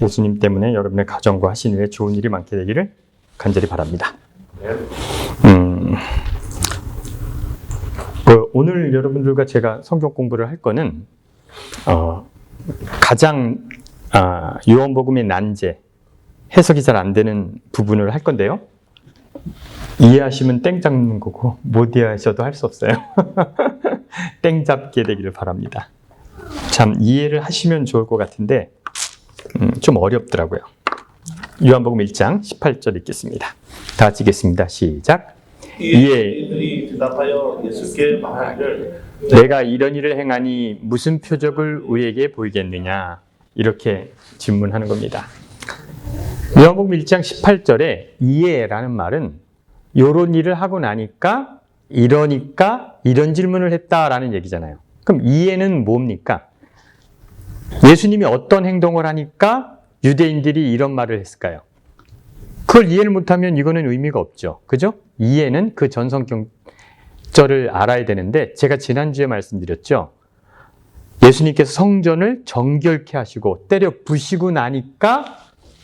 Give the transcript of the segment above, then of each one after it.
예수님 때문에 여러분의 가정과 하신 일에 좋은 일이 많게 되기를 간절히 바랍니다. 오늘 여러분들과 제가 성경 공부를 할 거는 가장 요한복음의 난제, 해석이 잘 안 되는 부분을 할 건데요. 이해하시면 땡 잡는 거고 못 이해하셔도 할 수 없어요. 땡 잡게 되기를 바랍니다. 참 이해를 하시면 좋을 것 같은데 좀 어렵더라고요. 요한복음 1장 18절 읽겠습니다. 다 같이 읽겠습니다. 시작. 이에 대답하여 예수께 말하기를 내가 이런 일을 행하니 무슨 표적을 우리에게 보이겠느냐, 이렇게 질문하는 겁니다. 요한복음 1장 18절에 이에라는 말은 요런 일을 하고 나니까 이러니까 이런 질문을 했다라는 얘기잖아요. 그럼 이에는 뭡니까? 예수님이 어떤 행동을 하니까 유대인들이 이런 말을 했을까요? 그걸 이해를 못하면 이거는 의미가 없죠. 그죠? 이해는 그 전성경절을 알아야 되는데, 제가 지난주에 말씀드렸죠. 예수님께서 성전을 정결케 하시고 때려 부시고 나니까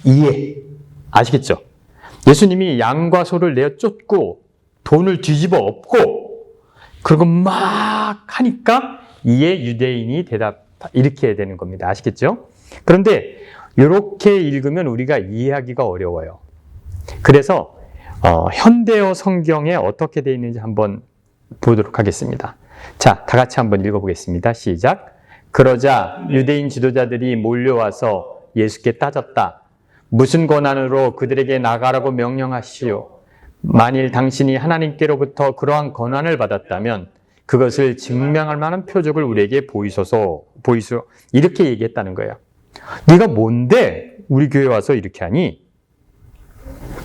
이해. 아시겠죠? 예수님이 양과 소를 내어 쫓고 돈을 뒤집어 엎고 그리고 막 하니까 이에 유대인이 이렇게 해야 되는 겁니다. 아시겠죠? 그런데 이렇게 읽으면 우리가 이해하기가 어려워요. 그래서 현대어 성경에 어떻게 되어 있는지 한번 보도록 하겠습니다. 자, 다 같이 한번 읽어보겠습니다. 시작. 그러자 유대인 지도자들이 몰려와서 예수께 따졌다. 무슨 권한으로 그들에게 나가라고 명령하시오? 만일 당신이 하나님께로부터 그러한 권한을 받았다면 그것을 증명할 만한 표적을 우리에게 보이소서. 이렇게 얘기했다는 거예요. 네가 뭔데 우리 교회 와서 이렇게 하니?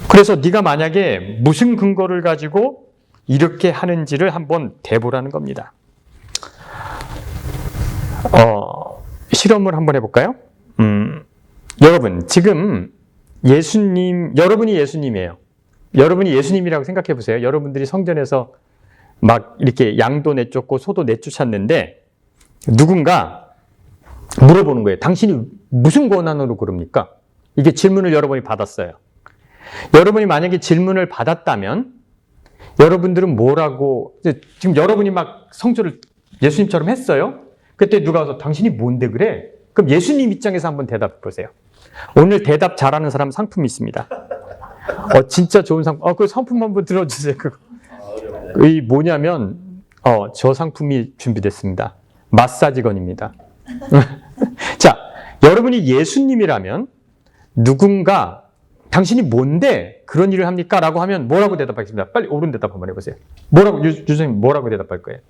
그래서 네가 만약에 무슨 근거를 가지고 이렇게 하는지를 한번 대보라는 겁니다. 실험을 한번 해볼까요? 여러분, 지금 여러분이 예수님이에요. 여러분이 예수님이라고 생각해 보세요. 여러분들이 성전에서 막 이렇게 양도 내쫓고 소도 내쫓았는데 누군가 물어보는 거예요. 당신이 무슨 권한으로 그럽니까? 이게 질문을 여러분이 받았어요. 여러분이 만약에 질문을 받았다면 여러분들은 뭐라고, 지금 여러분이 막 성전을 예수님처럼 했어요? 그때 누가 와서 당신이 뭔데 그래? 그럼 예수님 입장에서 한번 대답해 보세요. 오늘 대답 잘하는 사람 상품이 있습니다. 진짜 좋은 상품. 그 상품 한번 들어주세요. 이 뭐냐면, 저 상품이 준비됐습니다. 마사지건입니다. 자, 여러분이 예수님이라면 누군가 당신이 뭔데 그런 일을 합니까? 라고 하면 뭐라고 대답하겠습니다. 빨리 옳은 대답 한번 해보세요. 뭐라고, 유선생님 뭐라고 대답할 거예요?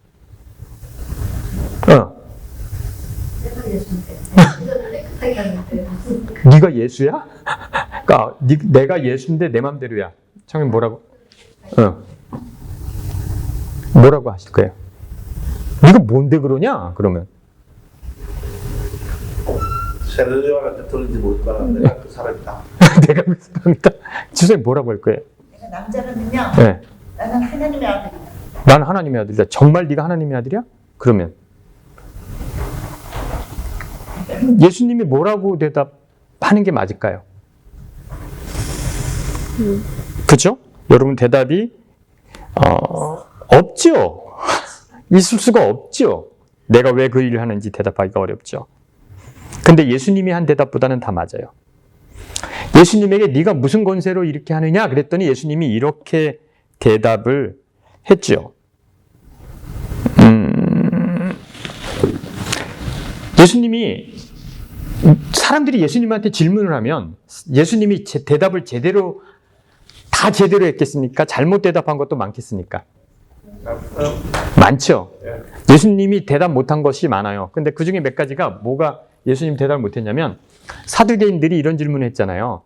네가 예수야? 그러니까 내가 예수인데 내 맘대로야. 청님 뭐라고? 뭐라고 하실 거예요? 네가 뭔데 그러냐? 그러면 세례요한한테 같은 들은지 모르지만 내가 그 사람이다. 내가 그 사람이다. 주선생님 뭐라고 할 거예요? 내가 남자라면요. 네. 나는 하나님의 아들이다. 나는 하나님의 아들이다. 정말 네가 하나님의 아들이야? 그러면 예수님이 뭐라고 대답하는 게 맞을까요? 그렇죠? 여러분 대답이 없죠. 있을 수가 없죠. 내가 왜 그 일을 하는지 대답하기가 어렵죠. 근데 예수님이 한 대답보다는 다 맞아요. 예수님에게 네가 무슨 권세로 이렇게 하느냐 그랬더니 예수님이 이렇게 대답을 했죠. 예수님이, 사람들이 예수님한테 질문을 하면 예수님이 대답을 제대로 했겠습니까? 잘못 대답한 것도 많겠습니까? 많죠. 예수님이 대답 못한 것이 많아요. 근데 그 중에 몇 가지가 뭐가 예수님 대답을 못했냐면, 사두개인들이 이런 질문을 했잖아요.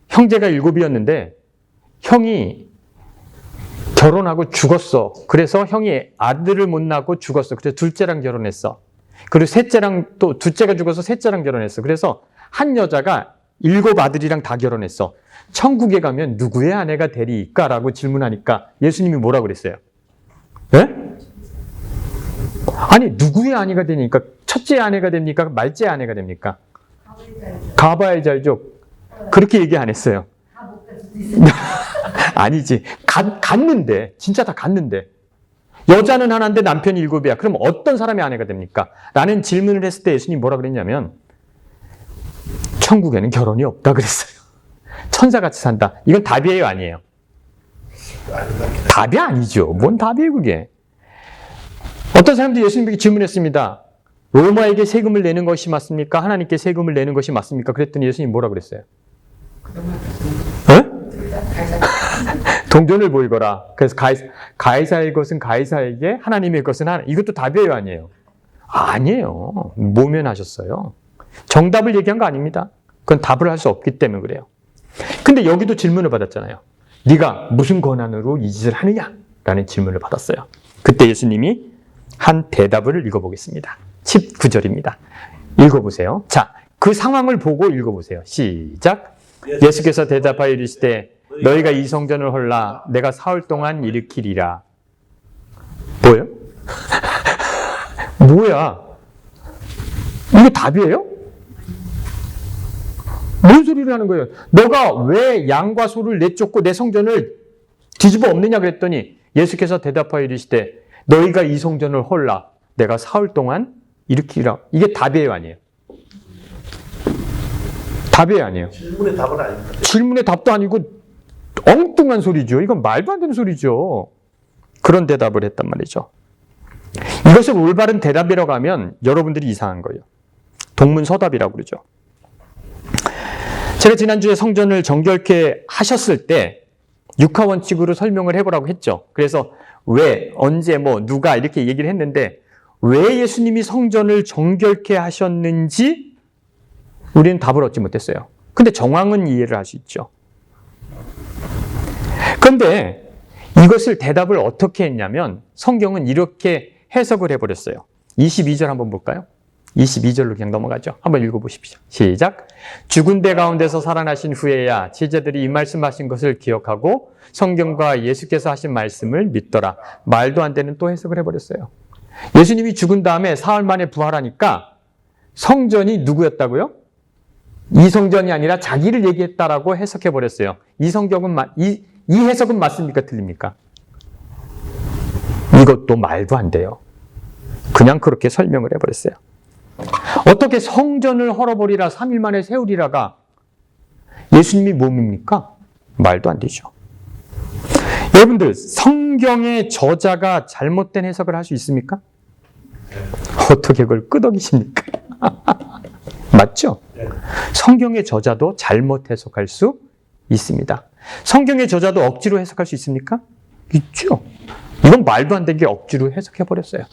형제가 7이었는데 형이 결혼하고 죽었어. 그래서 형이 아들을 못 낳고 죽었어. 그래서 둘째랑 결혼했어. 그리고 셋째랑 또 둘째가 죽어서 셋째랑 결혼했어. 그래서 한 여자가 7 아들이랑 다 결혼했어. 천국에 가면 누구의 아내가 되리까? 라고 질문하니까 예수님이 뭐라고 그랬어요? 예? 아니, 누구의 아내가 되니까? 첫째 아내가 됩니까? 말째 아내가 됩니까? 가봐야 알죠. 그렇게 얘기 안 했어요. 아니지. 갔는데, 진짜 다 갔는데. 여자는 하나인데 남편이 7이야. 그럼 어떤 사람이 아내가 됩니까? 라는 질문을 했을 때 예수님이 뭐라 그랬냐면, 천국에는 결혼이 없다 그랬어요. 천사같이 산다. 이건 답이에요, 아니에요? 답이 아니죠. 뭔 답이에요, 그게? 어떤 사람들이 예수님에게 질문했습니다. 로마에게 세금을 내는 것이 맞습니까? 하나님께 세금을 내는 것이 맞습니까? 그랬더니 예수님이 뭐라 그랬어요? 동전을 보이거라. 그래서 가이사의 것은 가이사에게, 하나님의 것은 하나님. 이것도 답이에요, 아니에요? 아니에요. 모면하셨어요. 정답을 얘기한 거 아닙니다. 그건 답을 할 수 없기 때문에 그래요. 근데 여기도 질문을 받았잖아요. 네가 무슨 권한으로 이 짓을 하느냐? 라는 질문을 받았어요. 그때 예수님이 한 대답을 읽어보겠습니다. 19절입니다. 읽어보세요. 자, 그 상황을 보고 읽어보세요. 시작. 예수께서 대답하여 이르시되 너희가 이 성전을 헐라 내가 사흘 동안 일으키리라. 뭐예요? 뭐야? 이게 답이에요? 뭔 소리를 하는 거예요? 너가 왜 양과 소를 내쫓고 내 성전을 뒤집어 엎느냐 그랬더니 예수께서 대답하여 이르시되 너희가 이 성전을 헐라 내가 사흘 동안 일으키리라. 이게 답이에요, 아니에요? 답이에요, 아니에요? 질문의 답은 아닙니다. 질문의 답도 아니고 엉뚱한 소리죠. 이건 말도 안 되는 소리죠. 그런 대답을 했단 말이죠. 이것을 올바른 대답이라고 하면 여러분들이 이상한 거예요. 동문서답이라고 그러죠. 제가 지난주에 성전을 정결케 하셨을 때 육하원칙으로 설명을 해보라고 했죠. 그래서 왜, 언제, 누가 이렇게 얘기를 했는데 왜 예수님이 성전을 정결케 하셨는지 우리는 답을 얻지 못했어요. 근데 정황은 이해를 할 수 있죠. 그런데 이것을 대답을 어떻게 했냐면 성경은 이렇게 해석을 해버렸어요. 22절 한번 볼까요? 22절로 그냥 넘어가죠. 한번 읽어보십시오. 시작. 죽은 데 가운데서 살아나신 후에야 제자들이 이 말씀하신 것을 기억하고 성경과 예수께서 하신 말씀을 믿더라. 말도 안 되는 또 해석을 해버렸어요. 예수님이 죽은 다음에 사흘 만에 부활하니까 성전이 누구였다고요? 이 성전이 아니라 자기를 얘기했다라고 해석해버렸어요. 이 해석은 맞습니까? 틀립니까? 이것도 말도 안 돼요. 그냥 그렇게 설명을 해버렸어요. 어떻게 성전을 헐어버리라 3일 만에 세우리라가 예수님이 몸입니까? 말도 안 되죠. 여러분들 성경의 저자가 잘못된 해석을 할 수 있습니까? 어떻게 그걸 끄덕이십니까? 맞죠? 성경의 저자도 잘못 해석할 수 있습니다. 성경의 저자도 억지로 해석할 수 있습니까? 있죠. 이건 말도 안 되는 게 억지로 해석해버렸어요.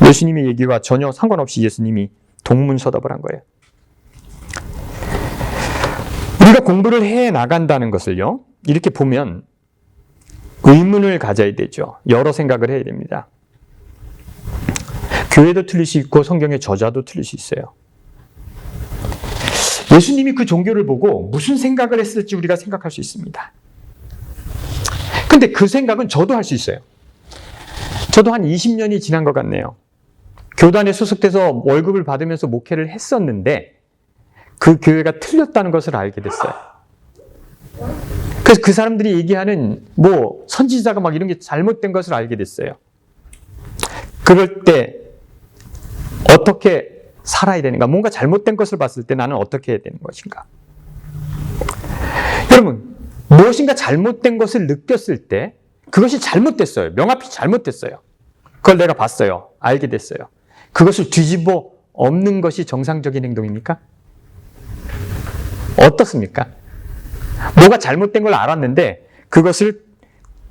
예수님의 얘기와 전혀 상관없이 예수님이 동문서답을 한 거예요. 우리가 공부를 해 나간다는 것을요, 이렇게 보면 의문을 가져야 되죠. 여러 생각을 해야 됩니다. 교회도 틀릴 수 있고 성경의 저자도 틀릴 수 있어요. 예수님이 그 종교를 보고 무슨 생각을 했을지 우리가 생각할 수 있습니다. 근데 그 생각은 저도 할 수 있어요. 저도 한 20년이 지난 것 같네요. 교단에 소속돼서 월급을 받으면서 목회를 했었는데 그 교회가 틀렸다는 것을 알게 됐어요. 그래서 그 사람들이 얘기하는 선지자가 막 이런 게 잘못된 것을 알게 됐어요. 그럴 때 어떻게 살아야 되는가? 뭔가 잘못된 것을 봤을 때 나는 어떻게 해야 되는 것인가? 여러분, 무엇인가 잘못된 것을 느꼈을 때 그것이 잘못됐어요. 명확히 잘못됐어요. 그걸 내가 봤어요. 알게 됐어요. 그것을 뒤집어 엎는 것이 정상적인 행동입니까? 어떻습니까? 뭐가 잘못된 걸 알았는데 그것을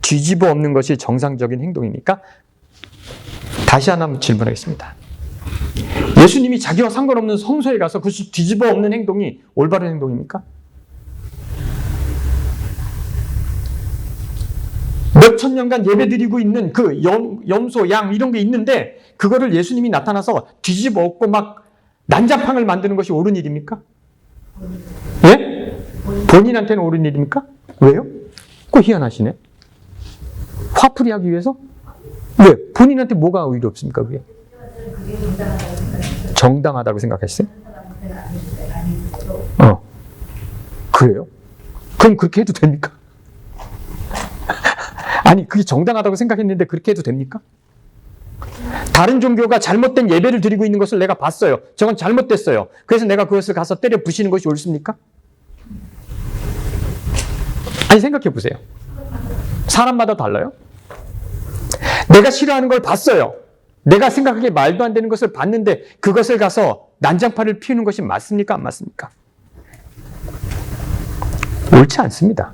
뒤집어 엎는 것이 정상적인 행동입니까? 다시 하나 질문하겠습니다. 예수님이 자기와 상관없는 성소에 가서 그것을 뒤집어 엎는 행동이 올바른 행동입니까? 몇천 년간 예배드리고 있는 그 염소, 양 이런 게 있는데 그거를 예수님이 나타나서 뒤집어 엎고 막 난장판을 만드는 것이 옳은 일입니까? 예? 본인한테는 옳은 일입니까? 왜요? 그거 희한하시네. 화풀이하기 위해서? 왜? 본인한테 뭐가 의리 없습니까? 그게? 정당하다고 생각했어요? 그래요? 그럼 그렇게 해도 됩니까? 아니, 그게 정당하다고 생각했는데 그렇게 해도 됩니까? 다른 종교가 잘못된 예배를 드리고 있는 것을 내가 봤어요. 저건 잘못됐어요. 그래서 내가 그것을 가서 때려 부시는 것이 옳습니까? 아니, 생각해 보세요. 사람마다 달라요. 내가 싫어하는 걸 봤어요. 내가 생각하기에 말도 안 되는 것을 봤는데 그것을 가서 난장판을 피우는 것이 맞습니까? 안 맞습니까? 옳지 않습니다.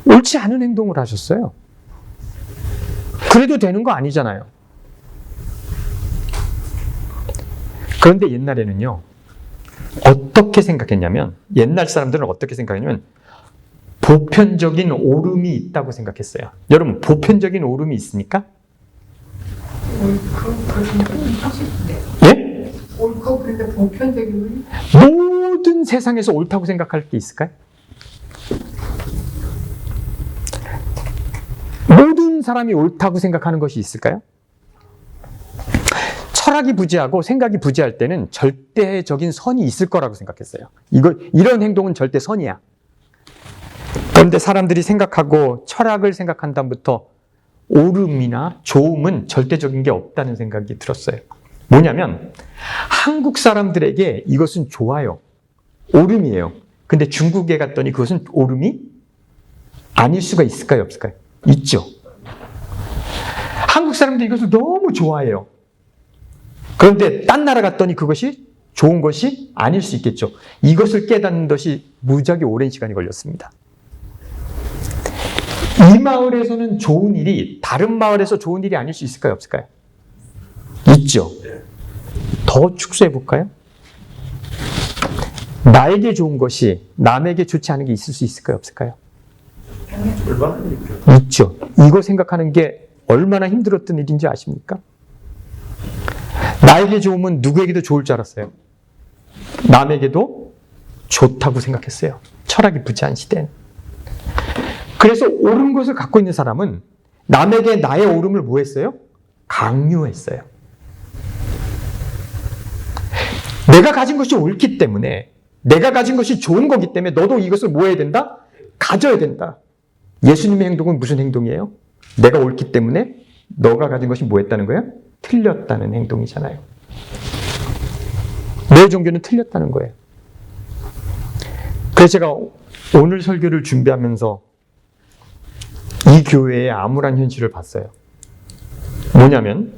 옳지 않은 행동을 하셨어요. 그래도 되는 거 아니잖아요. 그런데 옛날에는요, 어떻게 생각했냐면, 옛날 사람들은 어떻게 생각했냐면, 보편적인 옳음이 있다고 생각했어요. 여러분, 보편적인 옳음이 있습니까? 옳고 그런데 하시는데. 예? 옳고 그런데 보편적인 모든 세상에서 옳다고 생각할 게 있을까요? 모든 사람이 옳다고 생각하는 것이 있을까요? 철학이 부재하고 생각이 부재할 때는 절대적인 선이 있을 거라고 생각했어요. 이런 행동은 절대 선이야. 그런데 사람들이 생각하고 철학을 생각한 다음부터 옳음이나 좋음은 절대적인 게 없다는 생각이 들었어요. 뭐냐면 한국 사람들에게 이것은 좋아요. 옳음이에요. 근데 중국에 갔더니 그것은 옳음이 아닐 수가 있을까요? 없을까요? 있죠. 한국 사람들이 이것을 너무 좋아해요. 그런데 딴 나라 갔더니 그것이 좋은 것이 아닐 수 있겠죠. 이것을 깨닫는 것이 무지하게 오랜 시간이 걸렸습니다. 이 마을에서는 좋은 일이 다른 마을에서 좋은 일이 아닐 수 있을까요? 없을까요? 있죠. 더 축소해 볼까요? 나에게 좋은 것이 남에게 좋지 않은 게 있을 수 있을까요? 없을까요? 얼마나 있죠. 있죠. 이거 생각하는 게 얼마나 힘들었던 일인지 아십니까? 나에게 좋으면 누구에게도 좋을 줄 알았어요. 남에게도 좋다고 생각했어요. 철학이 부재한 시대는. 그래서 옳은 것을 갖고 있는 사람은 남에게 나의 옳음을 뭐 했어요? 강요했어요. 내가 가진 것이 옳기 때문에, 내가 가진 것이 좋은 거기 때문에 너도 이것을 뭐 해야 된다? 가져야 된다. 예수님의 행동은 무슨 행동이에요? 내가 옳기 때문에 너가 가진 것이 뭐 했다는 거예요? 틀렸다는 행동이잖아요. 내 종교는 틀렸다는 거예요. 그래서 제가 오늘 설교를 준비하면서 이 교회의 암울한 현실을 봤어요. 뭐냐면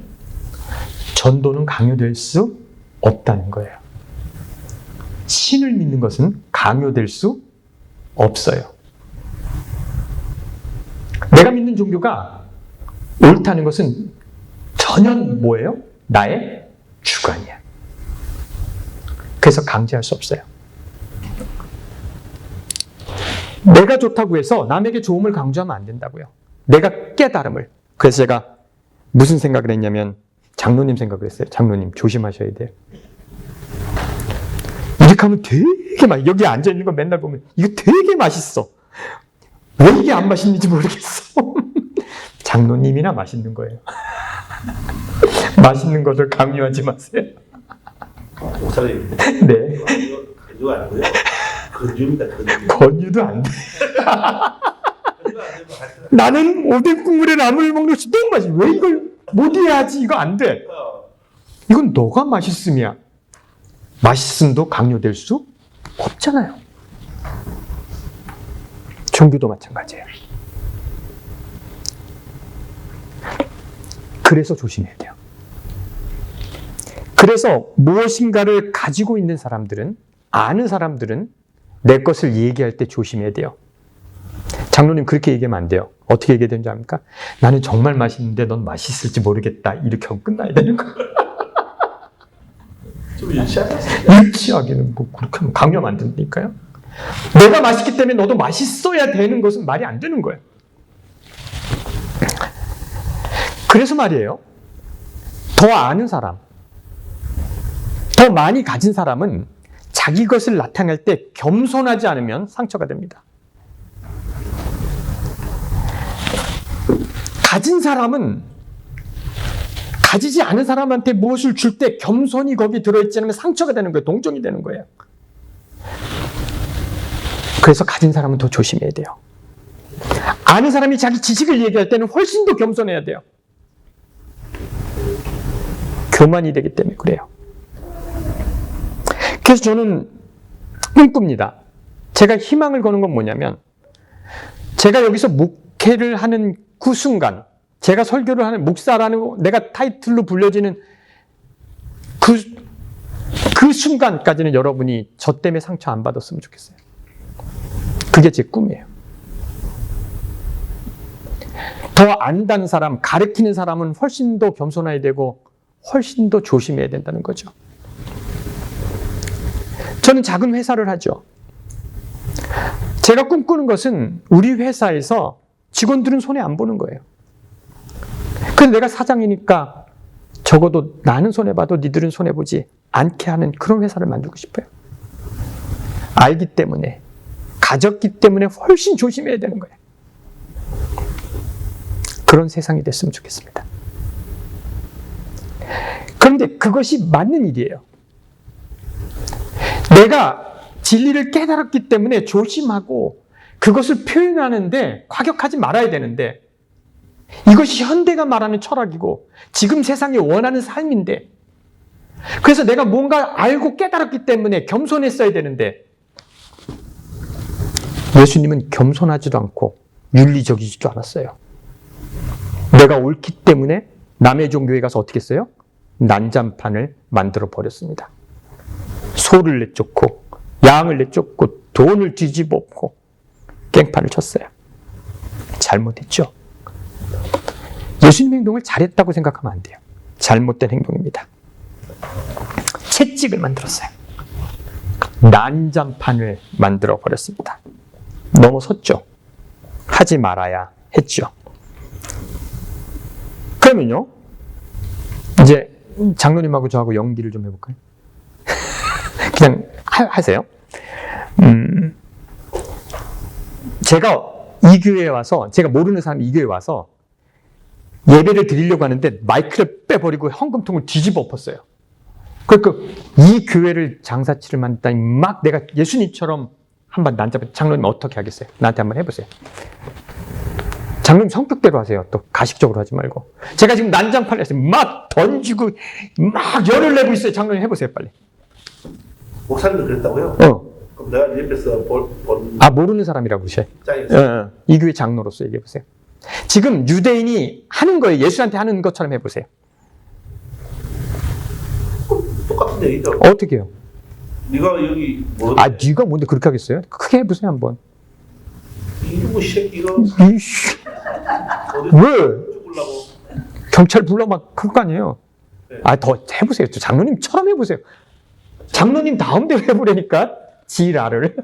전도는 강요될 수 없다는 거예요. 신을 믿는 것은 강요될 수 없어요. 내가 믿는 종교가 옳다는 것은 전혀 뭐예요? 나의 주관이야. 그래서 강제할 수 없어요. 내가 좋다고 해서 남에게 좋음을 강조하면 안 된다고요. 내가 깨달음을. 그래서 제가 무슨 생각을 했냐면 장로님 생각을 했어요. 장로님 조심하셔야 돼요. 이렇게 하면 되게 여기 앉아있는 거 맨날 보면 이거 되게 맛있어. 왜 이게 안 맛있는지 모르겠어. 장로님이나 맛있는 거예요. 맛있는 것을 강요하지 마세요. 목사님. 네. 이거 아니고요. 건주입니다. 건주. 권유도 안 돼. 나는 오뎅 국물에 나물을 먹는 것이 너무 맛있어. 왜 이걸 못 이해하지? 이거 안 돼. 이건 너가 맛있음이야. 맛있음도 강요될 수 없잖아요. 종교도 마찬가지예요. 그래서 조심해야 돼요. 그래서 무엇인가를 가지고 있는 사람들은, 아는 사람들은 내 것을 얘기할 때 조심해야 돼요. 장로님 그렇게 얘기하면 안 돼요. 어떻게 얘기해야 되는지 압니까? 나는 정말 맛있는데 넌 맛있을지 모르겠다. 이렇게 하고 끝나야 되는 거예요. 좀 유치하다. 유치하게는 뭐 그렇게 하면 강요하면 안 된다니까요. 내가 맛있기 때문에 너도 맛있어야 되는 것은 말이 안 되는 거예요. 그래서 말이에요. 더 아는 사람, 더 많이 가진 사람은 자기 것을 나타낼 때 겸손하지 않으면 상처가 됩니다. 가진 사람은 가지지 않은 사람한테 무엇을 줄 때 겸손이 거기 들어있지 않으면 상처가 되는 거예요. 동정이 되는 거예요. 그래서 가진 사람은 더 조심해야 돼요. 아는 사람이 자기 지식을 얘기할 때는 훨씬 더 겸손해야 돼요. 교만이 되기 때문에 그래요. 그래서 저는 꿈꿉니다. 제가 희망을 거는 건 뭐냐면 제가 여기서 목회를 하는 그 순간 제가 설교를 하는 목사라는 내가 타이틀로 불려지는 그 순간까지는 여러분이 저 때문에 상처 안 받았으면 좋겠어요. 그게 제 꿈이에요. 더 안다는 사람, 가르치는 사람은 훨씬 더 겸손해야 되고 훨씬 더 조심해야 된다는 거죠. 저는 작은 회사를 하죠. 제가 꿈꾸는 것은 우리 회사에서 직원들은 손해 안 보는 거예요. 그래서 내가 사장이니까 적어도 나는 손해봐도 니들은 손해보지 않게 하는 그런 회사를 만들고 싶어요. 알기 때문에, 가졌기 때문에 훨씬 조심해야 되는 거예요. 그런 세상이 됐으면 좋겠습니다. 그런데 그것이 맞는 일이에요. 내가 진리를 깨달았기 때문에 조심하고 그것을 표현하는데 과격하지 말아야 되는데 이것이 현대가 말하는 철학이고 지금 세상이 원하는 삶인데 그래서 내가 뭔가 알고 깨달았기 때문에 겸손했어야 되는데 예수님은 겸손하지도 않고 윤리적이지도 않았어요. 내가 옳기 때문에 남의 종교에 가서 어떻게 했어요? 난장판을 만들어 버렸습니다. 소를 내쫓고 양을 내쫓고 돈을 뒤집어엎고 깽판을 쳤어요. 잘못했죠. 예수님 행동을 잘했다고 생각하면 안 돼요. 잘못된 행동입니다. 채찍을 만들었어요. 난장판을 만들어 버렸습니다. 넘어섰죠. 하지 말아야 했죠. 그러면요, 이제 장로님하고 저하고 연기를 좀 해볼까요? 그냥 하세요. 제가 이 교회에 와서, 제가 모르는 사람이 이 교회에 와서 예배를 드리려고 하는데 마이크를 빼버리고 헌금통을 뒤집어 엎었어요. 그러니까 이 교회를 장사치를 만들다니 막 내가 예수님처럼 한번 난잡해. 장로님 어떻게 하겠어요? 나한테 한번 해보세요. 장로님 성격대로 하세요. 또 가식적으로 하지 말고. 제가 지금 난장판을 했어요. 막 던지고 막 열을 내고 있어요. 장로님 해보세요, 빨리. 목사님도 그랬다고요? 그럼 내가 옆에서 본 모르는 사람이라고 그러셔요. 입장에서 이 교회 장로로서 얘기해보세요. 지금 유대인이 하는 거예요. 예수한테 하는 것처럼 해보세요. 똑같은 얘기죠. 어떻게 해요? 네가 여기 뭐 네가 뭔데 그렇게 하겠어요? 크게 해보세요, 한번. 이놈의 새끼가 이씨. 어디서 왜? 죽으려고 경찰 불러 막 그럴 거 아니에요. 네. 더 해보세요. 장로님처럼 해보세요. 장로님 다음대로 해보라니까. 지라를.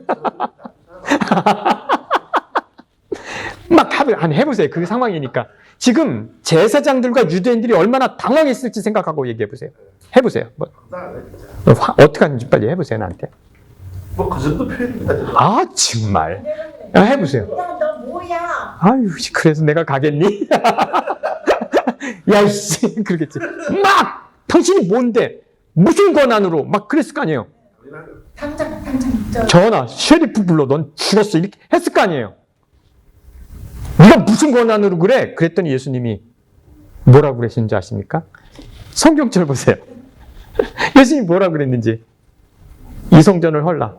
막 해보세요. 그 상황이니까. 지금 제사장들과 유대인들이 얼마나 당황했을지 생각하고 얘기해보세요. 해보세요. 어떻게 하는지 빨리 해보세요, 나한테. 그 정도 표현입니다. 정말. 해보세요. 너 뭐야? 아유, 그래서 내가 가겠니? 야, 이씨, 그러겠지. 막! 당신이 뭔데? 무슨 권한으로? 막 그랬을 거 아니에요. 당장 전화, 셰리프 불러. 넌 죽었어. 이렇게 했을 거 아니에요. 네가 무슨 권한으로 그래? 그랬더니 예수님이 뭐라고 그러시는지 아십니까? 성경절 보세요. 예수님이 뭐라고 그랬는지. 이성전을 헐라.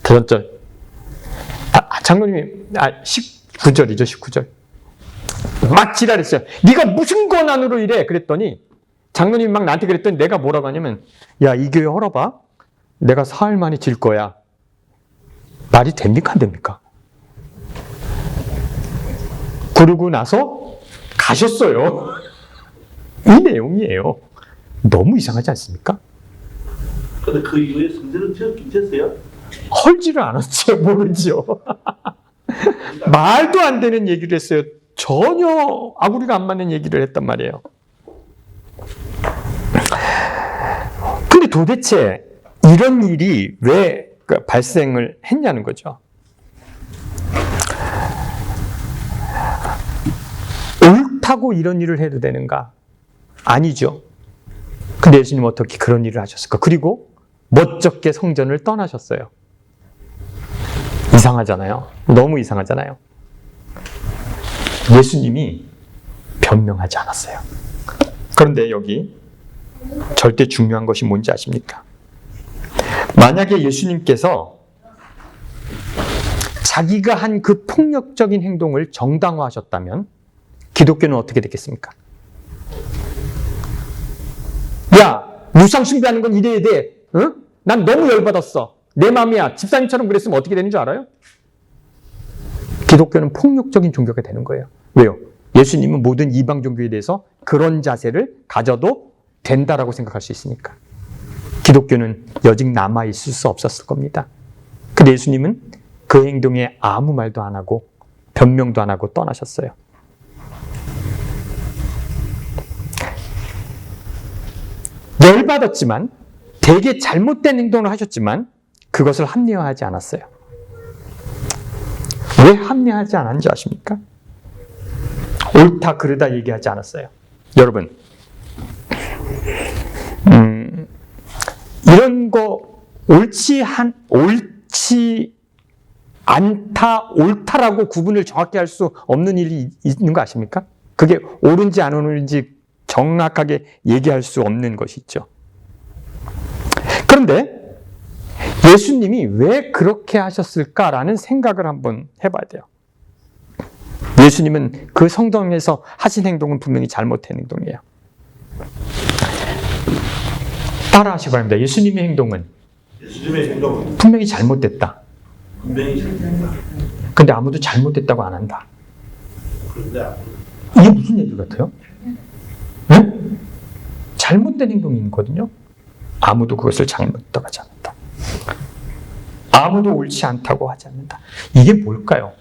전절. 장로님이 19절이죠. 19절. 막 지랄했어요. 네가 무슨 권한으로 이래? 그랬더니 장로님이 막 나한테 그랬더니 내가 뭐라고 하냐면 야, 이 교회 헐어봐. 내가 사흘 만에 질 거야. 말이 됩니까? 안 됩니까? 그러고 나서 가셨어요. 이 내용이에요. 너무 이상하지 않습니까? 근데 그 이후에 성전은 지었어요? 헐지를 않았죠. 모르죠. 말도 안 되는 얘기를 했어요. 전혀 아구리가 안 맞는 얘기를 했단 말이에요. 근데 도대체 이런 일이 왜 발생을 했냐는 거죠. 옳다고 이런 일을 해도 되는가? 아니죠. 근데 예수님은 어떻게 그런 일을 하셨을까? 그리고 멋쩍게 성전을 떠나셨어요. 이상하잖아요. 너무 이상하잖아요. 예수님이 변명하지 않았어요. 그런데 여기 절대 중요한 것이 뭔지 아십니까? 만약에 예수님께서 자기가 한 그 폭력적인 행동을 정당화하셨다면 기독교는 어떻게 됐겠습니까? 야, 우상 숭배하는 건 이래야 돼. 응? 난 너무 열받았어. 내 맘이야. 집사님처럼 그랬으면 어떻게 되는 줄 알아요? 기독교는 폭력적인 종교가 되는 거예요. 왜요? 예수님은 모든 이방 종교에 대해서 그런 자세를 가져도 된다라고 생각할 수 있으니까. 기독교는 여직 남아있을 수 없었을 겁니다. 근데 예수님은 그 행동에 아무 말도 안 하고 변명도 안 하고 떠나셨어요. 열받았지만 되게 잘못된 행동을 하셨지만 그것을 합리화하지 않았어요. 왜 합리화하지 않았는지 아십니까? 옳다 그르다 얘기하지 않았어요. 여러분, 이런 거 옳지 않다, 옳다라고 구분을 정확히 할 수 없는 일이 있는 거 아십니까? 그게 옳은지 안 옳은지 정확하게 얘기할 수 없는 것이 있죠. 그런데 예수님이 왜 그렇게 하셨을까라는 생각을 한번 해봐야 돼요. 예수님은 그 성경에서 하신 행동은 분명히 잘못된 행동이에요. 따라하시기 바랍니다. 예수님의 행동은 분명히 잘못됐다. 분명히 잘못됐다. 근데 아무도 잘못됐다고 안 한다. 그런데 이게 무슨 얘기 같아요? 네? 잘못된 행동이 있거든요. 아무도 그것을 잘못했다고 하지 않는다. 아무도 옳지 않다고 하지 않는다. 이게 뭘까요?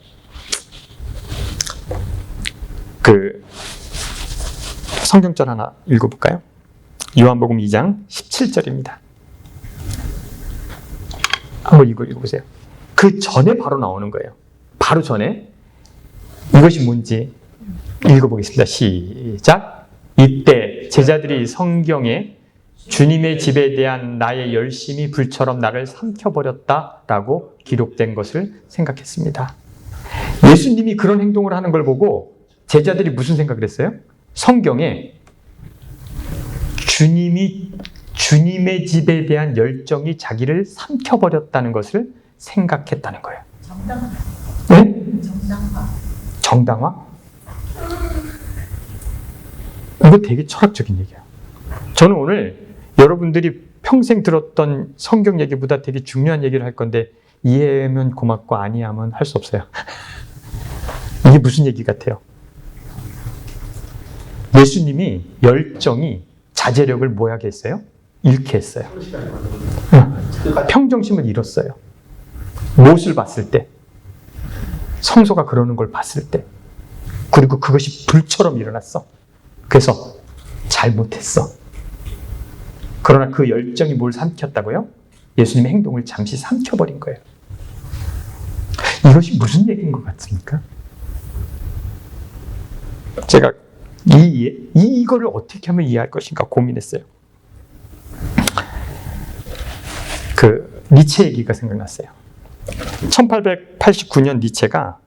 성경절 하나 읽어볼까요? 요한복음 2장 17절입니다. 한번 이거 읽어보세요. 그 전에 바로 나오는 거예요. 바로 전에 이것이 뭔지 읽어보겠습니다. 시작. 이때 제자들이 성경에 주님의 집에 대한 나의 열심이 불처럼 나를 삼켜버렸다라고 기록된 것을 생각했습니다. 예수님이 그런 행동을 하는 걸 보고 제자들이 무슨 생각을 했어요? 성경에 주님의 집에 대한 열정이 자기를 삼켜버렸다는 것을 생각했다는 거예요. 정당화. 네? 정당화. 정당화? 이거 되게 철학적인 얘기야. 저는 오늘 여러분들이 평생 들었던 성경 얘기보다 되게 중요한 얘기를 할 건데 이해하면 고맙고 아니하면 할 수 없어요. 이게 무슨 얘기 같아요? 예수님이 열정이 자제력을 뭐 하게 했어요? 잃게 했어요. 평정심을 잃었어요. 무엇을 봤을 때? 성소가 그러는 걸 봤을 때. 그리고 그것이 불처럼 일어났어. 그래서 잘못했어. 그러나 그 열정이 뭘 삼켰다고요? 예수님의 행동을 잠시 삼켜버린 거예요. 이것이 무슨 얘기인 것 같습니까? 제가 이거를 어떻게 하면 이해할 것인가 고민했어요. 니체 얘기가 생각났어요. 1889년 니체가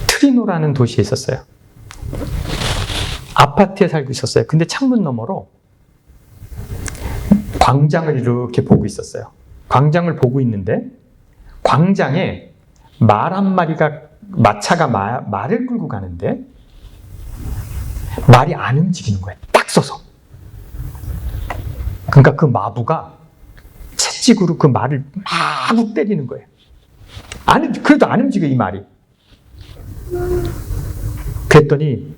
트리노라는 도시에 있었어요. 아파트에 살고 있었어요. 근데 창문 너머로 광장을 이렇게 보고 있었어요. 광장을 보고 있는데 광장에 말 한 마리가 마차가 말을 끌고 가는데 말이 안 움직이는 거예요. 딱 서서. 그러니까 그 마부가 채찍으로 그 말을 마구 때리는 거예요. 그래도 안 움직여 이 말이. 그랬더니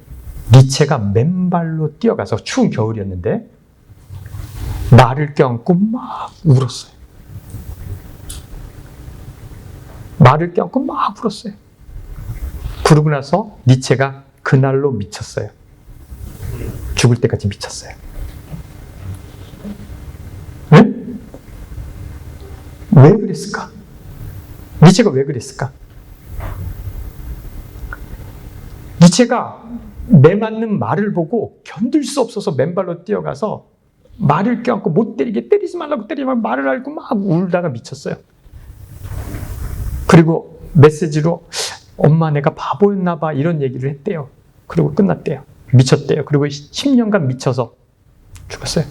니체가 맨발로 뛰어가서 추운 겨울이었는데 말을 껴안고 막 울었어요. 말을 껴안고 막 울었어요. 그러고 나서 니체가 그날로 미쳤어요. 죽을 때까지 미쳤어요. 네? 왜 그랬을까? 니체가 왜 그랬을까? 니체가 매맞는 말을 보고 견딜 수 없어서 맨발로 뛰어가서 말을 껴안고 못 때리게, 때리지 말라고 때리지 말고 말을 앓고 막 울다가 미쳤어요. 그리고 메시지로 엄마 내가 바보였나 봐 이런 얘기를 했대요. 그리고 끝났대요. 미쳤대요. 그리고 10년간 미쳐서 죽었어요.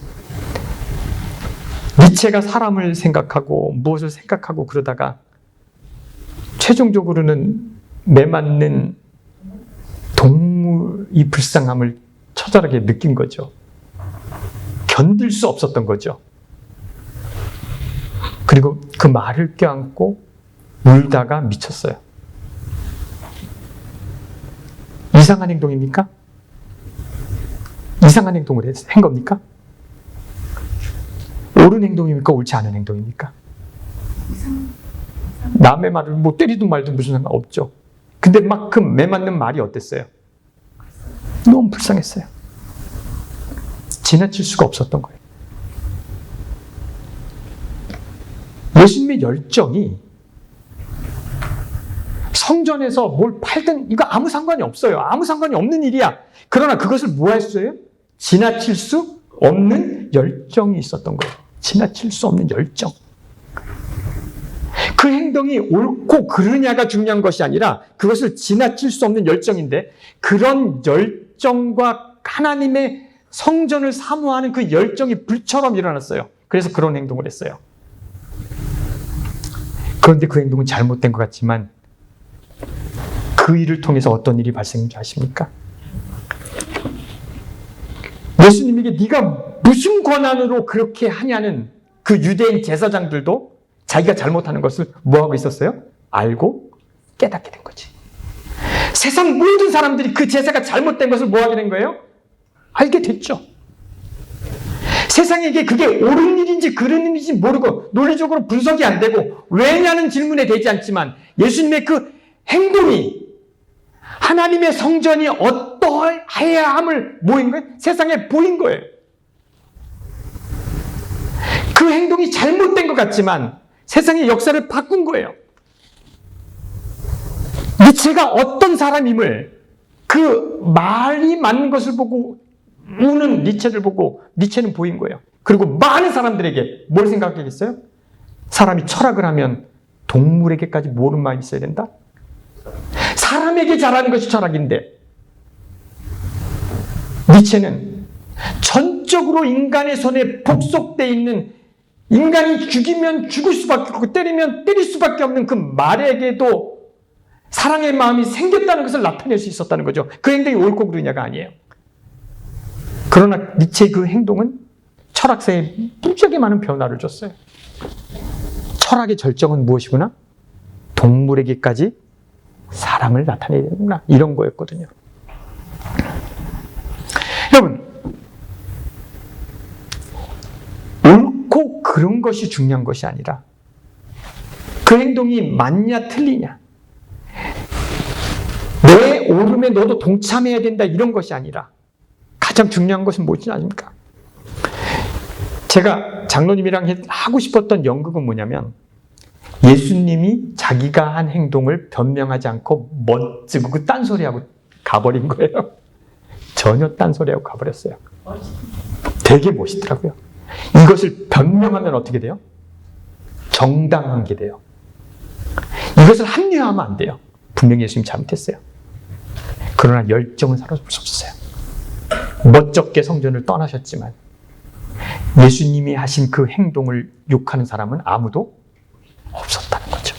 니체가 사람을 생각하고 무엇을 생각하고 그러다가 최종적으로는 매맞는 동물이 불쌍함을 처절하게 느낀 거죠. 견딜 수 없었던 거죠. 그리고 그 말을 껴안고 울다가 미쳤어요. 이상한 행동입니까? 이상한 행동을 한 겁니까? 옳은 행동입니까? 옳지 않은 행동입니까? 남의 말을 뭐 때리든 말든 무슨 상관없죠. 근데 막 그 매맞는 말이 어땠어요? 너무 불쌍했어요. 지나칠 수가 없었던 거예요. 예수님의 열정이 성전에서 뭘 팔든 이거 아무 상관이 없어요. 아무 상관이 없는 일이야. 그러나 그것을 뭐 했어요? 지나칠 수 없는 열정이 있었던 거예요. 지나칠 수 없는 열정. 그 행동이 옳고 그르냐가 중요한 것이 아니라 그것을 지나칠 수 없는 열정인데 그런 열정과 하나님의 성전을 사모하는 그 열정이 불처럼 일어났어요. 그래서 그런 행동을 했어요. 그런데 그 행동은 잘못된 것 같지만 그 일을 통해서 어떤 일이 발생인지 아십니까? 예수님에게 네가 무슨 권한으로 그렇게 하냐는 그 유대인 제사장들도 자기가 잘못하는 것을 뭐하고 있었어요? 알고 깨닫게 된 거지. 세상 모든 사람들이 그 제사가 잘못된 것을 뭐하게 된 거예요? 알게 됐죠. 세상에게 그게 옳은 일인지 그른 일인지 모르고 논리적으로 분석이 안 되고 왜냐는 질문에 되지 않지만 예수님의 그 행동이 하나님의 성전이 어떠해야 함을 모인 거예요? 세상에 보인 거예요. 그 행동이 잘못된 것 같지만 세상의 역사를 바꾼 거예요. 니체가 어떤 사람임을 그 말이 맞는 것을 보고 우는 니체를 보고 니체는 보인 거예요. 그리고 많은 사람들에게 뭘 생각하겠어요? 사람이 철학을 하면 동물에게까지 모르는 마음이 있어야 된다? 사람에게 잘하는 것이 철학인데 니체는 전적으로 인간의 손에 복속되어 있는 인간이 죽이면 죽을 수밖에 없고 때리면 때릴 수밖에 없는 그 말에게도 사랑의 마음이 생겼다는 것을 나타낼 수 있었다는 거죠. 그 행동이 옳고 그르냐가 아니에요. 그러나 니체의 그 행동은 철학사에 무지하게 많은 변화를 줬어요. 철학의 절정은 무엇이구나? 동물에게까지 사랑을 나타내야 되는구나. 이런 거였거든요. 여러분, 옳고 그런 것이 중요한 것이 아니라 그 행동이 맞냐 틀리냐 내 옳음에 너도 동참해야 된다 이런 것이 아니라 가장 중요한 것은 무엇이 아닙니까? 제가 장로님이랑 하고 싶었던 연극은 뭐냐면 예수님이 자기가 한 행동을 변명하지 않고 멋지고 그 딴소리하고 가버린 거예요. 전혀 딴소리하고 가버렸어요. 되게 멋있더라고요. 이것을 변명하면 어떻게 돼요? 정당한 게 돼요. 이것을 합리화하면 안 돼요. 분명히 예수님 잘못했어요. 그러나 열정은 사라질 수 없었어요. 멋쩍게 성전을 떠나셨지만 예수님이 하신 그 행동을 욕하는 사람은 아무도 없었다는 거죠.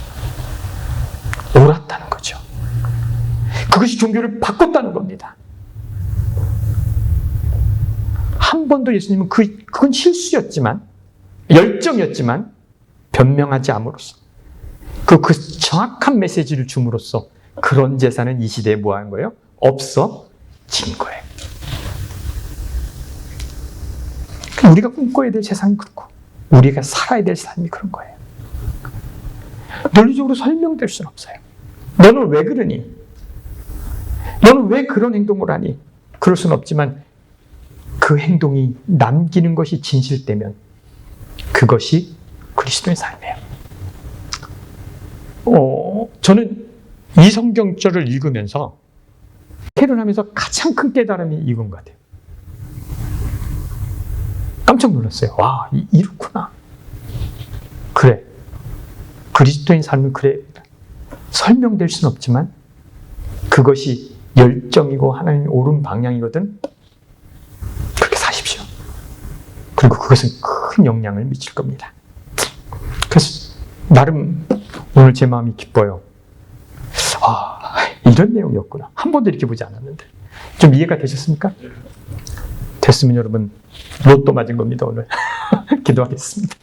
옳았다는 거죠. 그것이 종교를 바꿨다는 겁니다. 한 번도 예수님은 그건 실수였지만 열정이었지만 변명하지 않음으로써 그 정확한 메시지를 줌으로써 그런 제사는 이 시대에 뭐 하는 거예요? 없어진 거예요. 우리가 꿈꿔야 될 세상이 그렇고 우리가 살아야 될 삶이 그런 거예요. 논리적으로 설명될 수는 없어요. 너는 왜 그러니? 너는 왜 그런 행동을 하니? 그럴 수는 없지만 그 행동이 남기는 것이 진실되면 그것이 그리스도의 삶이에요. 저는 이 성경절을 읽으면서 박해를 하면서 가장 큰 깨달음이 이건 것 같아요. 깜짝 놀랐어요. 와, 이렇구나. 그래. 그리스도인 삶은 그래. 설명될 수는 없지만 그것이 열정이고 하나님 옳은 방향이거든. 그렇게 사십시오. 그리고 그것은 큰 영향을 미칠 겁니다. 그래서 나름 오늘 제 마음이 기뻐요. 아, 이런 내용이었구나. 한 번도 이렇게 보지 않았는데. 좀 이해가 되셨습니까? 됐으면 여러분 로또 맞은 겁니다, 오늘. 기도하겠습니다.